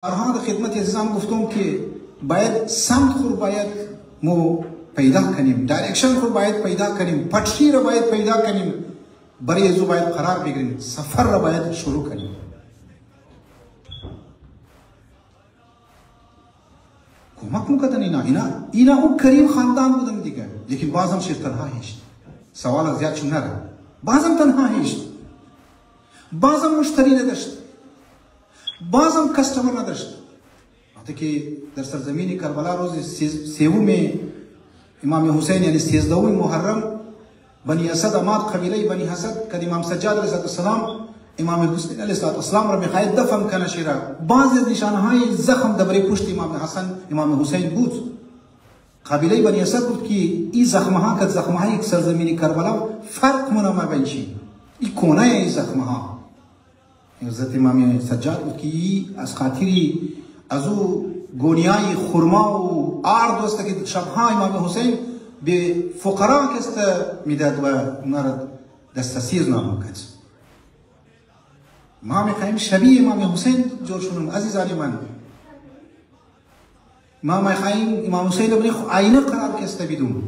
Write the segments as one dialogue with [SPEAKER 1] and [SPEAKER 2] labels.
[SPEAKER 1] بارها در خدمت عزیزان گفتم که باید سمت خود باید مو پیدا کنیم، دایرکشن خود باید پیدا کنیم، پټشی را باید پیدا کنیم، برای ازو باید قرار بگیریم، سفر را باید شروع کنیم. کمک میکردن اینا او کریم خاندان بودن دیگه، لیکن بازم شیر تنها هیشت. سوال زیاد چون نره، بازم تنها هیشت، بازم مشتری نداشت، بازم کستمر نداشت. وقتی که در سرزمین کربلا روز سوم امام حسین یعنی 13 محرم بنی اسد اماد قبیله بنی اسد که امام سجاد علیه السلام امام حسین علیه السلام را میخواهید دفن کنه شیرا، بعضی از نشانهای زخم در پشت امام حسین بود. قبیله بنی اسد بود که این زخمها که زخمهای یک سرزمین کربلا فرق منما بینشی، این کونه این زخمها حضرت امام سجاد بود که از خاطری از او گونیای خرما و آرد است که شبها امام حسین به فقرا کست میداد و اونا را دسترسی نام کرد. ما میخواهیم شبیه امام حسین جور شونم عزیزان من. ما میخواهیم امام حسین بنی آینه قرار کست بدون.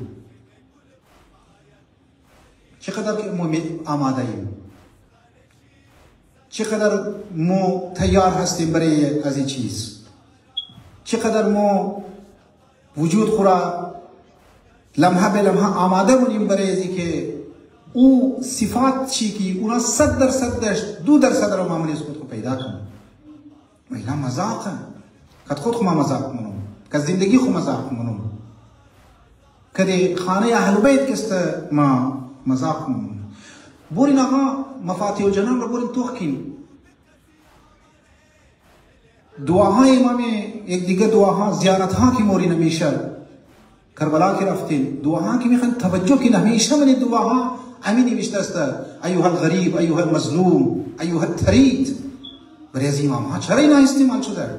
[SPEAKER 1] چقدر که ما آماده ایم، چقدر ما تیار هستیم برای از این چیز، چقدر ما وجود خورا لمحه به لمحه آماده بودیم برای ازی که او صفات چی که اونا 100% داشت 2% را معاملی خود کو پیدا کنم. و اینا مذاق کد خود خو ما مذاق منم، که زندگی خو مذاق منم، که خانه اهل بیت کست ما مذاق منم. بورین آقا مفاتیح الجنان را بورین توخکین دعاهای امام یک دیگه دعاها زیارتها که مورین همیشه کربلا که رفتین دعاها که میخوان توجه کن همیشه من دعاها امین نوشته است ایها الغریب ایها المظلوم ایها الطرید. برای از امام ها چرا اینا استعمال شده؟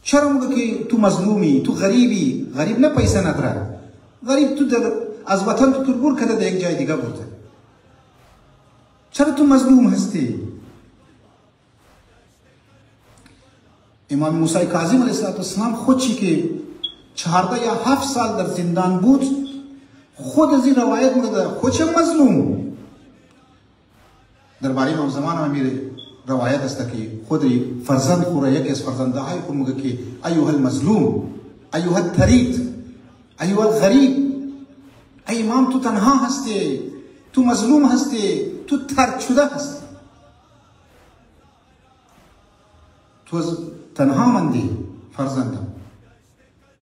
[SPEAKER 1] چرا موقع که تو مظلومی، تو غریبی، غریب نه پیسه نداره، غریب تو در از وطن تو تربور کرده در یک جای دیگه برده، چرا تو مظلوم هستی؟ امام موسی کاظم علیه السلام خود چی که 14 یا 7 سال در زندان بود، خود از این روایت میده خود چه مظلوم در باره امام زمان میره روایت است که خود فرزند خوره یکی از فرزندهای خود میگه که ایها المظلوم ایها الطرید ایها الغریب، ای امام تو تنها هستی، تو مظلوم هستی، تو ترک شده هستی، تو تنها مندی فرزندم.